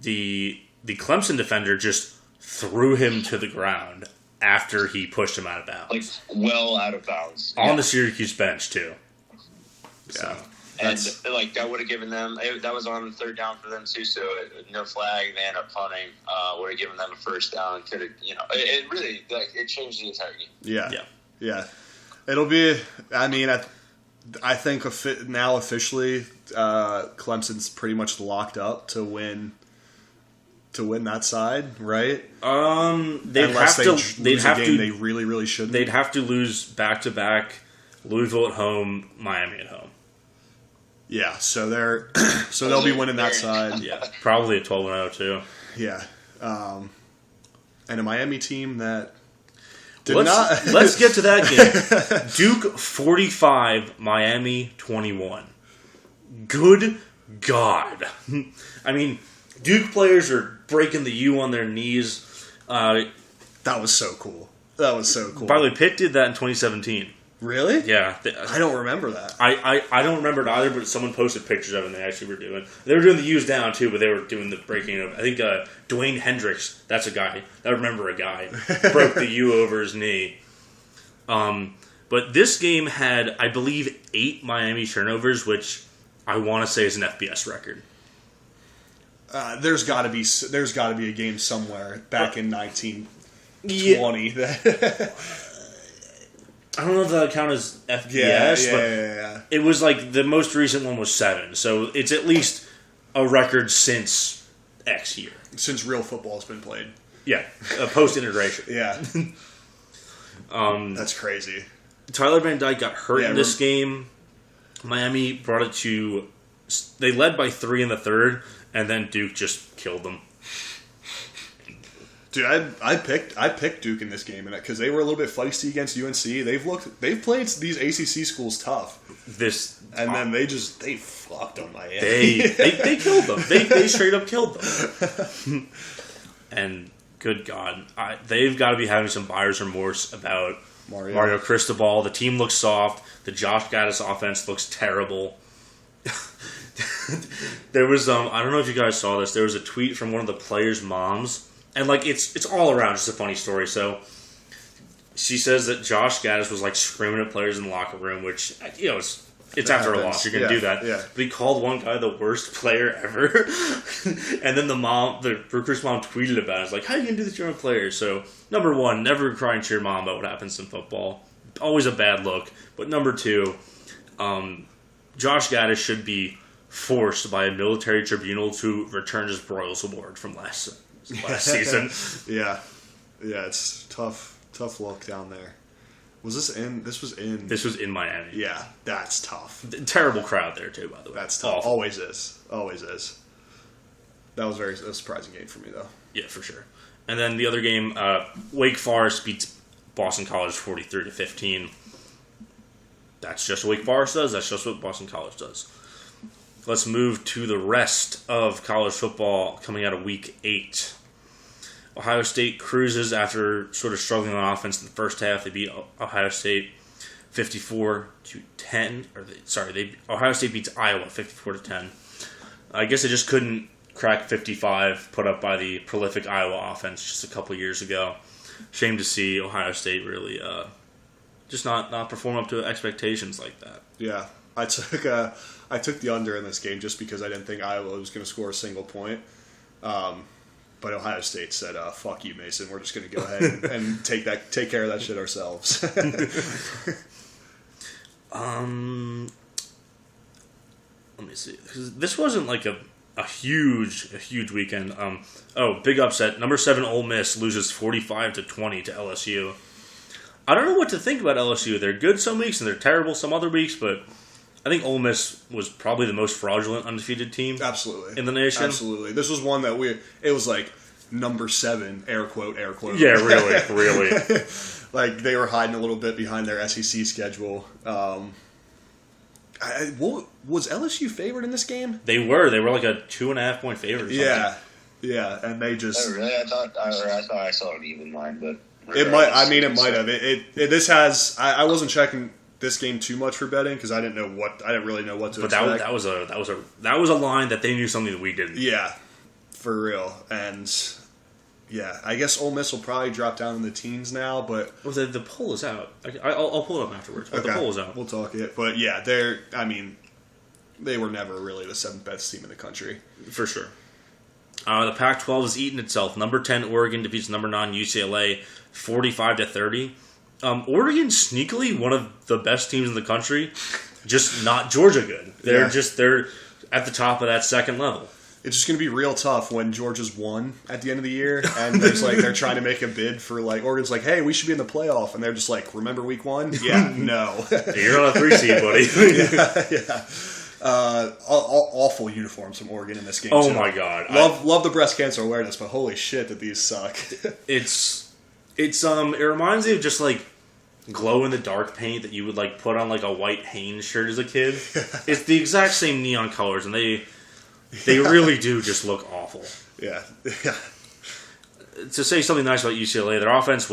The Clemson defender just threw him to the ground after he pushed him out of bounds. Well out of bounds. On the Syracuse bench, too. So. And that would have given them, that was on 3rd down for them too, so no flag, they end up punting, would have given them a first down, could have, it really, it changed the entire game. Yeah. It'll be, I think now officially, Clemson's pretty much locked up to win that side, right? They really, really shouldn't. They'd have to lose back-to-back, Louisville at home, Miami at home. Yeah, so they'll be winning that side. Yeah, probably a 12-0 too. Yeah, and a Miami team that Let's get to that game. Duke 45, Miami 21. Good God! Duke players are breaking the U on their knees. That was so cool. By the way, Pitt did that in 2017. Really? Yeah. I don't remember that. I don't remember it either, but someone posted pictures of it and they actually were doing. They were doing the U's down too, but they were doing the breaking of. I think Dwayne Hendricks, that's a guy. I remember a guy broke the U over his knee. But this game had, I believe, 8 Miami turnovers, which I want to say is an FBS record. There's got to be a game somewhere back in 1920 that. I don't know if that count as FBS, but it was the most recent one was 7, so it's at least a record since X year. Since real football's been played. Yeah, post-integration. Yeah. That's crazy. Tyler Van Dyke got hurt in this game. Miami brought it to... They led by 3 in the 3rd, and then Duke just killed them. Dude, I picked Duke in this game because they were a little bit feisty against UNC. They've played these ACC schools tough. Then they fucked on Miami. They killed them. They straight up killed them. And good God, they've got to be having some buyer's remorse about Mario Cristobal. The team looks soft. The Josh Gaddis offense looks terrible. There was I don't know if you guys saw this. There was a tweet from one of the players' moms. And, it's all around just a funny story. So, she says that Josh Gaddis was, screaming at players in the locker room, which, it's after a loss. You're going to do that. Yeah. But he called one guy the worst player ever. And then the recruit's mom tweeted about it. It's how are you going to do this to your own players? So, number 1, never cry to your mom about what happens in football. Always a bad look. But number 2, Josh Gaddis should be forced by a military tribunal to return his Broyles Award from last season. Yeah, it's tough look down there. This was in Miami. Yeah, that's tough. Terrible crowd there too, by the way. That's tough. Awful. Always is. That was a surprising game for me though. Yeah, for sure. And then the other game, Wake Forest beats Boston College 43-15. That's just what Wake Forest does. That's just what Boston College does. Let's move to the rest of college football coming out of Week 8. Ohio State cruises after sort of struggling on offense in the first half. They beat Ohio State 54-10. Ohio State beats Iowa 54-10. I guess they just couldn't crack 55 put up by the prolific Iowa offense just a couple years ago. Shame to see Ohio State really just not perform up to expectations like that. Yeah, I took the under in this game just because I didn't think Iowa was going to score a single point. But But Ohio State said, "Fuck you, Mason. We're just going to go ahead and take care of that shit ourselves." Let me see. This wasn't like a huge weekend. Big upset. Number 7 Ole Miss loses 45-20 to LSU. I don't know what to think about LSU. They're good some weeks and they're terrible some other weeks, but I think Ole Miss was probably the most fraudulent undefeated team. Absolutely. In the nation. Absolutely. This was one that it was like number 7, air quote. Yeah, really. Like they were hiding a little bit behind their SEC schedule. Was LSU favored in this game? They were like a 2.5 point favorite. Yeah, and they just. Oh, really? I thought I saw an even line, but it might. I mean, it might have. This has. I wasn't checking this game too much for betting because I didn't really know what to expect. But that was a line that they knew something that we didn't. Yeah, for real. And yeah, I guess Ole Miss will probably drop down in the teens now, but the poll is out. I'll pull it up afterwards. But okay. The poll is out. We'll talk it. But yeah, they were never really the 7th best team in the country. For sure. The Pac-12 has eaten itself. Number 10 Oregon defeats number 9 UCLA 45-30. Oregon sneakily one of the best teams in the country, just not Georgia good. They're at the top of that second level. It's just going to be real tough when Georgia's won at the end of the year, and there's they're trying to make a bid for Oregon's like, hey, we should be in the playoff, and they're just like, remember week 1? Yeah, no. You're on a 3 seed, buddy. yeah. Awful uniforms from Oregon in this game. Oh too. My god, love the breast cancer awareness, but holy shit, did these suck? It reminds me of just glow in the dark paint that you would put on a white Hanes shirt as a kid. It's the exact same neon colors, and they really do just look awful. Yeah. To say something nice about UCLA, their offense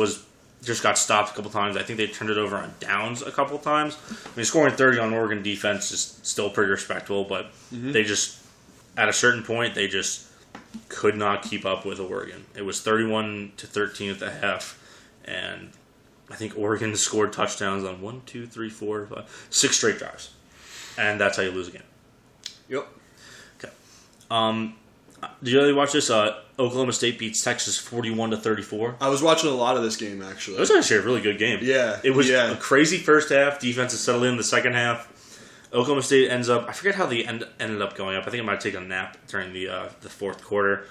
just got stopped a couple times. I think they turned it over on downs a couple times. I mean, scoring 30 on Oregon defense is still pretty respectable, but they just, at a certain point, they just could not keep up with Oregon. It was 31-13 at the half, and I think Oregon scored touchdowns on 1, 2, 3, 4, 5, 6 straight drives. And that's how you lose a game. Yep. Okay. Did you really watch this? Oklahoma State beats Texas 41-34. I was watching a lot of this game, actually. It was actually a really good game. Yeah. It was a crazy first half. Defense is settled in the second half. Oklahoma State ends up... I forget how they ended up going up. I think I might have taken a nap during the fourth quarter.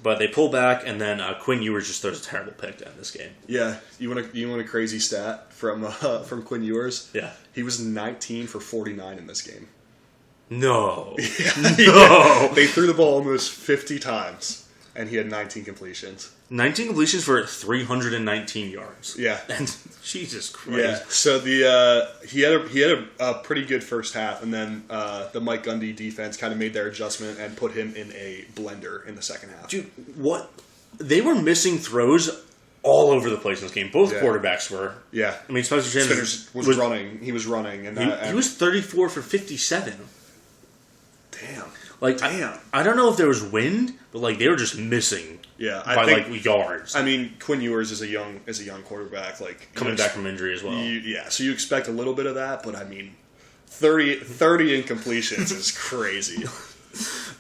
But they pull back, and then Quinn Ewers just throws a terrible pick to end this game. Yeah. You want a crazy stat from Quinn Ewers? Yeah. He was 19 for 49 in this game. No. No. They threw the ball almost 50 times, and he had 19 completions. 19 completions for 319 yards. Yeah. And Jesus Christ. Yeah. So he had a pretty good first half, and then the Mike Gundy defense kind of made their adjustment and put him in a blender in the second half. Dude, what? They were missing throws all over the place in this game. Both quarterbacks were. Yeah. I mean, Spencer Sanders was running. He was running. And he was 34 for 57. Damn. Damn. I don't know if there was wind, but they were just missing. Yeah, I think, yards. I mean, Quinn Ewers is a young quarterback, coming back from injury as well. So you expect a little bit of that, but I mean, 30 incompletions is crazy.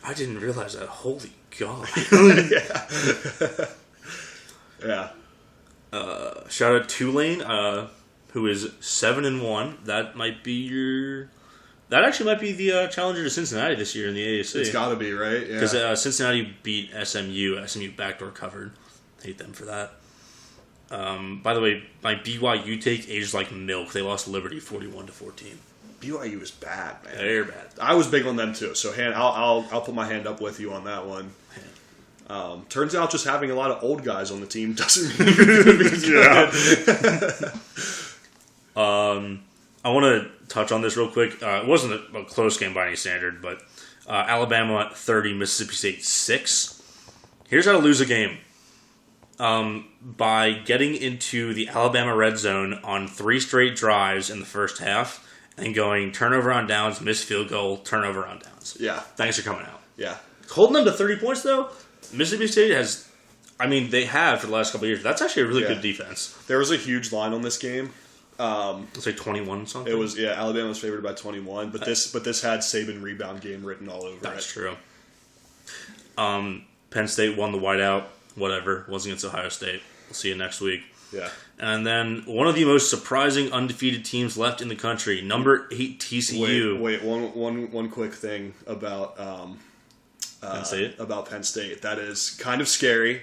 I didn't realize that. Holy God. Yeah. Shout out Tulane, who is 7-1. That might be That actually might be the challenger to Cincinnati this year in the AAC. It's got to be, right? Yeah. Because Cincinnati beat SMU. SMU backdoor covered. Hate them for that. By the way, my BYU take aged like milk. They lost Liberty 41-14. BYU is bad, man. They're bad. I was big on them too. So I'll put my hand up with you on that one. Turns out just having a lot of old guys on the team doesn't mean you're going to be good. I want to touch on this real quick. It wasn't a close game by any standard, but Alabama 30, Mississippi State 6. Here's how to lose a game. By getting into the Alabama red zone on 3 straight drives in the first half and going turnover on downs, missed field goal, turnover on downs. Yeah. Thanks for coming out. Yeah. Holding them to 30 points, though, Mississippi State has... I mean, they have for the last couple of years. That's actually a really good defense. There was a huge line on this game. It's like 21 something. It was Alabama was favored by 21, but this had Saban rebound game written all over it. That's true. Penn State won the whiteout. Whatever. Was against Ohio State. We'll see you next week. Yeah. And then one of the most surprising undefeated teams left in the country, number 8 TCU. Wait, one quick thing about Penn State? About Penn State. That is kind of scary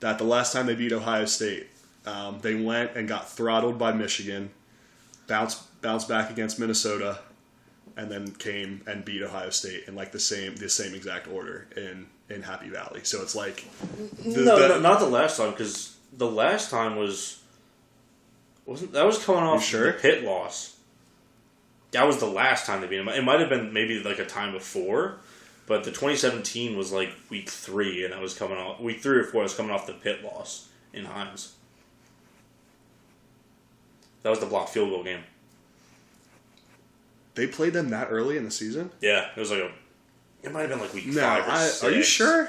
that the last time they beat Ohio State, they went and got throttled by Michigan, bounced back against Minnesota, and then came and beat Ohio State in like the same exact order in Happy Valley. So it's like not the last time, because the last time was coming off the Pitt loss. That was the last time they beat him. It might have been maybe like a time before, but the 2017 was like week 3, and that was coming off week 3 or 4. Was coming off the Pitt loss in Hines. That was the blocked field goal game. They played them that early in the season? Yeah, it was like it might have been like week 5 or 6. Are you sure?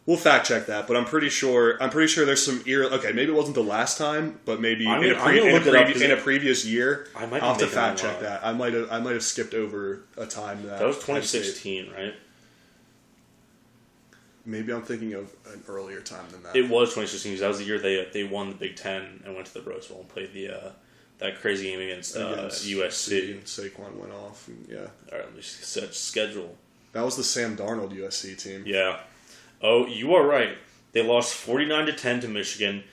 We'll fact check that, but I'm pretty sure there's some okay, maybe it wasn't the last time, but maybe in a previous year. I'll have to fact check that. I might have skipped over a time that was 2016, right? Maybe I'm thinking of an earlier time than that. It was 2016 because that was the year they won the Big Ten and went to the Rose Bowl and played that crazy game against USC. And Saquon went off. And, yeah. All right, let me set schedule. That was the Sam Darnold USC team. Yeah. Oh, you are right. They lost 49-10 to Michigan.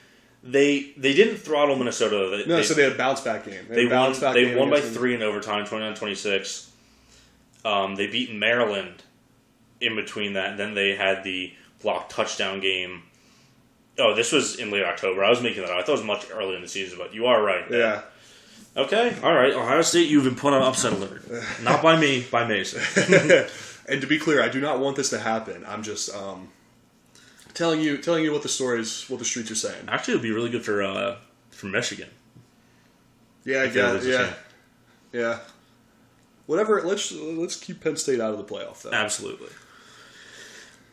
They didn't throttle Minnesota. So they had a bounce back game. They won by 3 in overtime, 29-26. They beat Maryland in between that, and then they had the blocked touchdown game. Oh, this was in late October. I was making that up. I thought it was much earlier in the season, but you are right. Yeah. Okay, all right. Ohio State, you've been put on upset alert. Not by me, by Mason. And to be clear, I do not want this to happen. I'm just telling you what the streets are saying. Actually, it would be really good for Michigan. Yeah, I guess. Yeah. Whatever. Let's keep Penn State out of the playoff, though. Absolutely.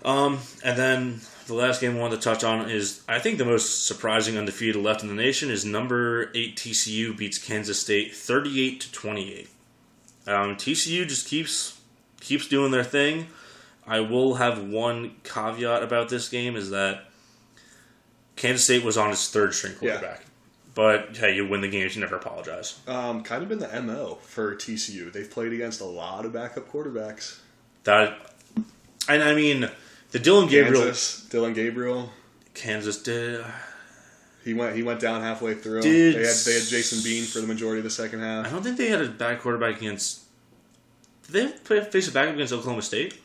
And then the last game I wanted to touch on is, I think the most surprising undefeated left in the nation is number 8 TCU beats Kansas State 38-28. TCU just keeps doing their thing. I will have one caveat about this game, is that Kansas State was on its 3rd string quarterback. Yeah. But, hey, you win the games, you never apologize. Kind of been the MO for TCU. They've played against a lot of backup quarterbacks. And I mean, the Dylan Gabriel. Kansas did. He went down halfway through. They had Jason Bean for the majority of the second half. I don't think they had a bad quarterback against. Did they face a backup against Oklahoma State?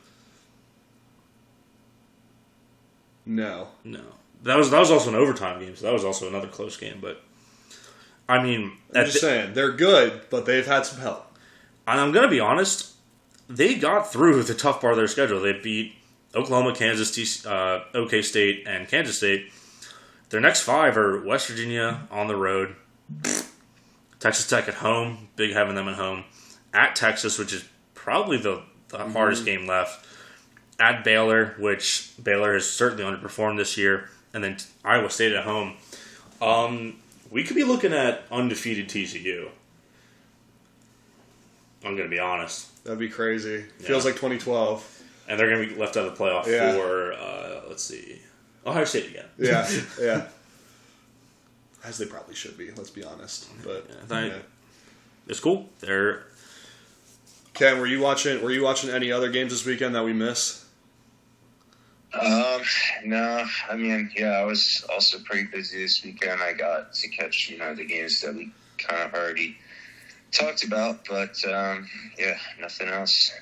No. That was also an overtime game, so that was also another close game. But I mean, I'm just saying they're good, but they've had some help. And I'm gonna be honest, they got through the tough part of their schedule. They beat Oklahoma, Kansas, OK State, and Kansas State. Their next 5 are West Virginia on the road, Texas Tech at home, big having them at home, at Texas, which is probably the hardest game left, at Baylor, which Baylor has certainly underperformed this year, and then Iowa State at home. We could be looking at undefeated TCU. I'm going to be honest. That'd be crazy. Yeah. Feels like 2012. And they're going to be left out of the playoff for, let's see, Ohio State again. Yeah. As they probably should be, let's be honest. But it's cool. Ken, were you watching any other games this weekend that we missed? No. I mean, I was also pretty busy this weekend. I got to catch, the games that we kind of already talked about, but nothing else.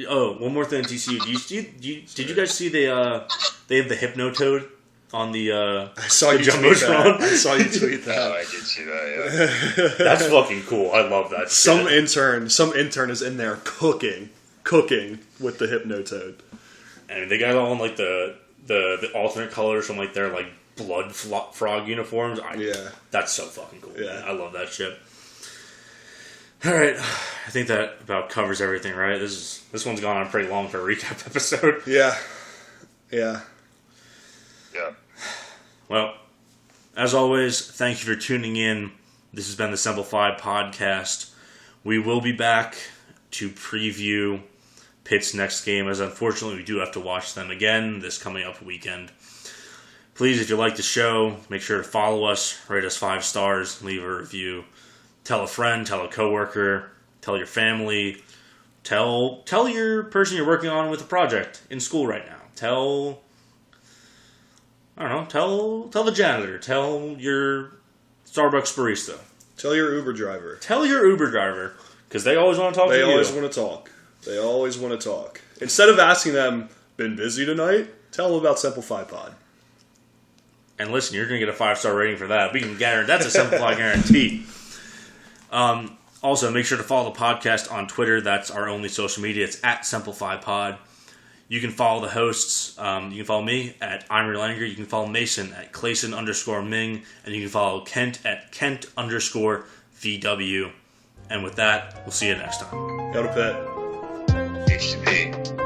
Oh, one more thing, TCU. Did you guys see they have the Hypnotoad on the I saw you tweet that. I saw you tweet that. Oh, I did see that. Yeah. That's fucking cool. I love that. Some intern is in there cooking with the Hypnotoad. And they got all in like the alternate colors from like their like blood frog uniforms. That's so fucking cool. Yeah, man. I love that shit. All right, I think that about covers everything, right? This one's gone on pretty long for a recap episode. Yeah. Well, as always, thank you for tuning in. This has been the Simplified Podcast. We will be back to preview Pitt's next game, as unfortunately we do have to watch them again this coming up weekend. Please, if you like the show, make sure to follow us, rate us 5 stars, leave a review. Tell a friend, tell a coworker, tell your family, tell your person you're working on with a project in school right now. Tell the janitor, tell your Starbucks barista. Tell your Uber driver. Tell your Uber driver, because they always want to talk to you. They always want to talk. They always want to talk. Instead of asking them, been busy tonight? Tell them about Simplify Pod. And listen, you're going to get a 5-star rating for that. We can guarantee that's a Simplify guarantee. Also, make sure to follow the podcast on Twitter. That's our only social media. It's at SimplifyPod. You can follow the hosts. You can follow me at Imrie Langer. You can follow Mason at Clayson_Ming. And you can follow Kent at Kent_VW. And with that, we'll see you next time. Go to Pitt. HTTP.